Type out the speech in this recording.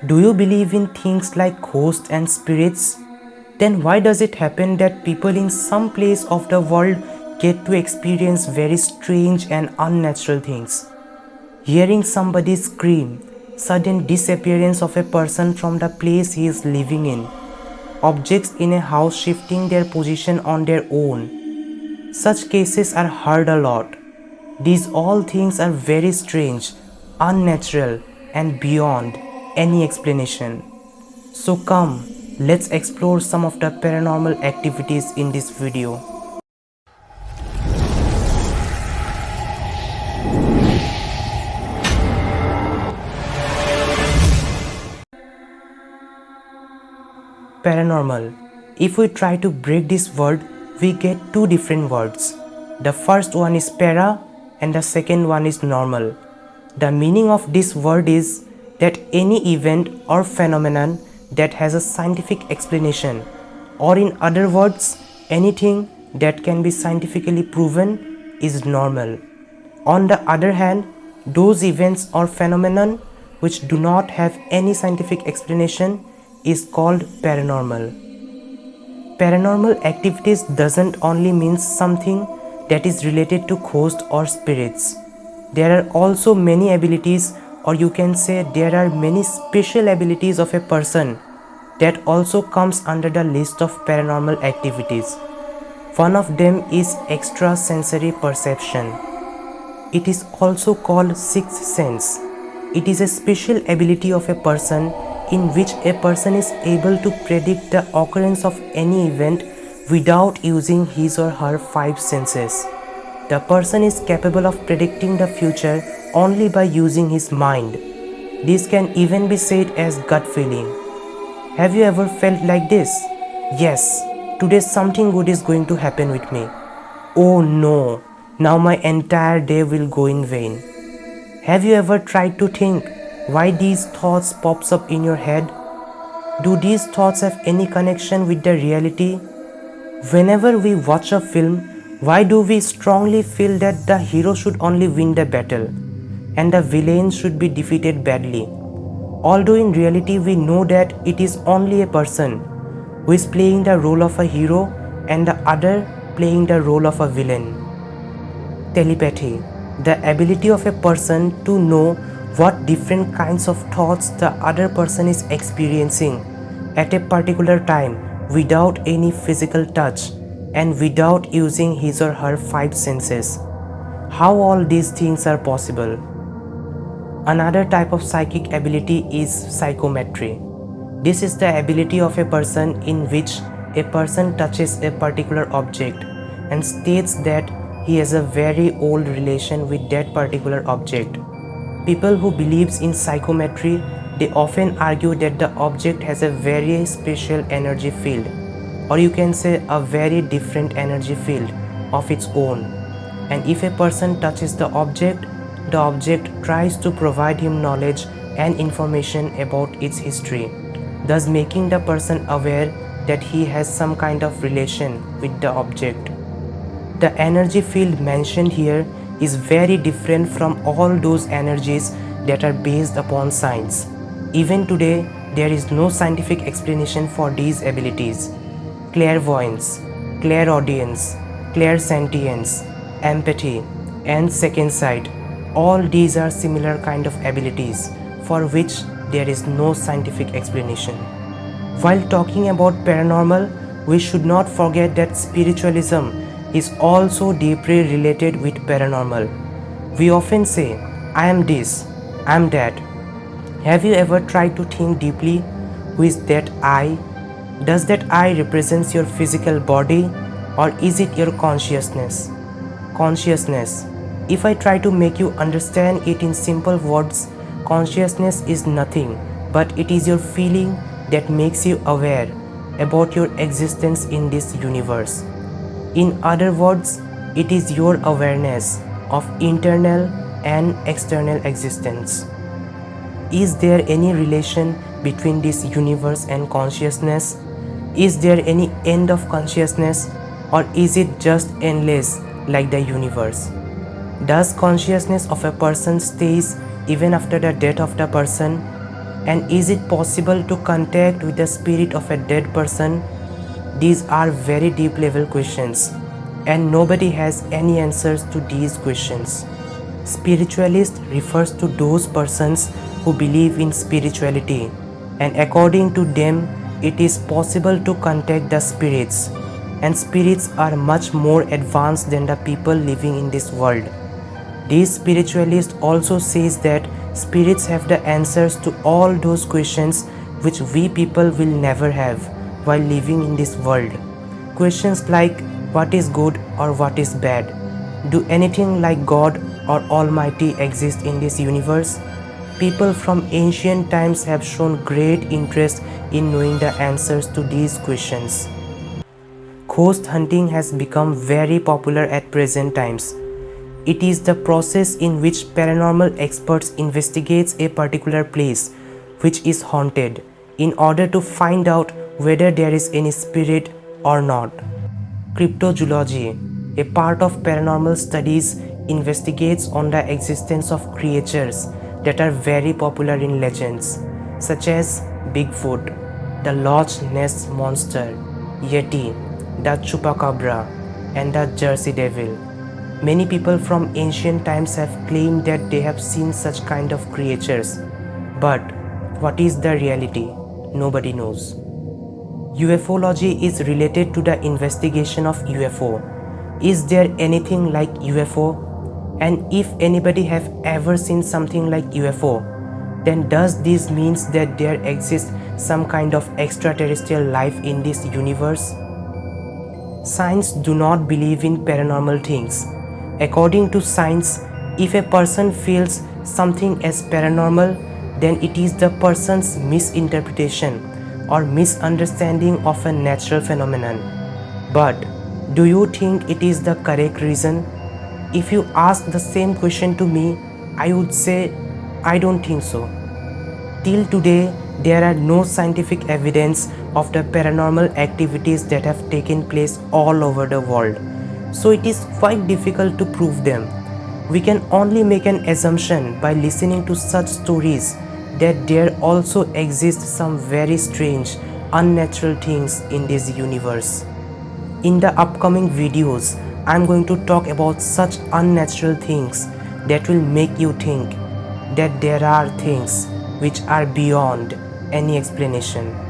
Do you believe in things like ghosts and spirits? Then why does it happen that people in some place of the world get to experience very strange and unnatural things? Hearing somebody scream, sudden disappearance of a person from the place he is living in, objects in a house shifting their position on their own. Such cases are heard a lot. These all things are very strange, unnatural, and beyond any explanation. So come, let's explore some of the paranormal activities in this video. Paranormal. If we try to break this word, we get two different words. The first one is para and the second one is normal. The meaning of this word is that any event or phenomenon that has a scientific explanation, or in other words, anything that can be scientifically proven is normal. On the other hand, those events or phenomenon which do not have any scientific explanation is called paranormal. Paranormal activities doesn't only mean something that is related to ghosts or spirits. There are also many abilities, or you can say there are many special abilities of a person that also comes under the list of paranormal activities. One of them is extrasensory perception. It is also called sixth sense. It is a special ability of a person in which a person is able to predict the occurrence of any event without using his or her five senses. The person is capable of predicting the future only by using his mind. This can even be said as gut feeling. Have you ever felt like this? Yes, today something good is going to happen with me. Oh no, now my entire day will go in vain. Have you ever tried to think why these thoughts pops up in your head? Do these thoughts have any connection with the reality? Whenever we watch a film, why do we strongly feel that the hero should only win the battle and the villain should be defeated badly? Although in reality we know that it is only a person who is playing the role of a hero and the other playing the role of a villain. Telepathy, the ability of a person to know what different kinds of thoughts the other person is experiencing at a particular time without any physical touch and without using his or her five senses. How all these things are possible? Another type of psychic ability is psychometry. This is the ability of a person in which a person touches a particular object and states that he has a very old relation with that particular object. People who believes in psychometry, they often argue that the object has a very special energy field, or you can say a very different energy field of its own. And if a person touches the object tries to provide him knowledge and information about its history, thus making the person aware that he has some kind of relation with the object. The energy field mentioned here is very different from all those energies that are based upon science. Even today, there is no scientific explanation for these abilities. Clairvoyance, clairaudience, clairsentience, empathy, and second sight, all these are similar kind of abilities for which there is no scientific explanation. While talking about paranormal, we should not forget that spiritualism is also deeply related with paranormal. We often say, I am this, I am that. Have you ever tried to think deeply, who is that I? Does that I represents your physical body, or is it your consciousness? Consciousness. If I try to make you understand it in simple words, consciousness is nothing but it is your feeling that makes you aware about your existence in this universe. In other words, it is your awareness of internal and external existence. Is there any relation between this universe and consciousness? Is there any end of consciousness, or is it just endless like the universe? Does consciousness of a person stays even after the death of the person? And is it possible to contact with the spirit of a dead person? These are very deep level questions, and nobody has any answers to these questions. Spiritualist refers to those persons who believe in spirituality, and according to them, it is possible to contact the spirits, and spirits are much more advanced than the people living in this world. This spiritualist also says that spirits have the answers to all those questions which we people will never have while living in this world. Questions like what is good or what is bad? Do anything like God or Almighty exist in this universe? People from ancient times have shown great interest in knowing the answers to these questions. Ghost hunting has become very popular at present times. It is the process in which paranormal experts investigate a particular place which is haunted in order to find out whether there is any spirit or not. Cryptozoology, a part of paranormal studies, investigates on the existence of creatures that are very popular in legends, such as Bigfoot, the Loch Ness Monster, Yeti, the Chupacabra, and the Jersey Devil. Many people from ancient times have claimed that they have seen such kind of creatures. But what is the reality? Nobody knows. Ufology is related to the investigation of UFO. Is there anything like UFO? And if anybody have ever seen something like UFO, then does this means that there exists some kind of extraterrestrial life in this universe? Science do not believe in paranormal things. According to science, if a person feels something as paranormal, then it is the person's misinterpretation or misunderstanding of a natural phenomenon. But do you think it is the correct reason? If you ask the same question to me, I would say, I don't think so. Till today, there are no scientific evidence of the paranormal activities that have taken place all over the world. So it is quite difficult to prove them. We can only make an assumption by listening to such stories that there also exist some very strange, unnatural things in this universe. In the upcoming videos, I am going to talk about such unnatural things that will make you think that there are things which are beyond any explanation.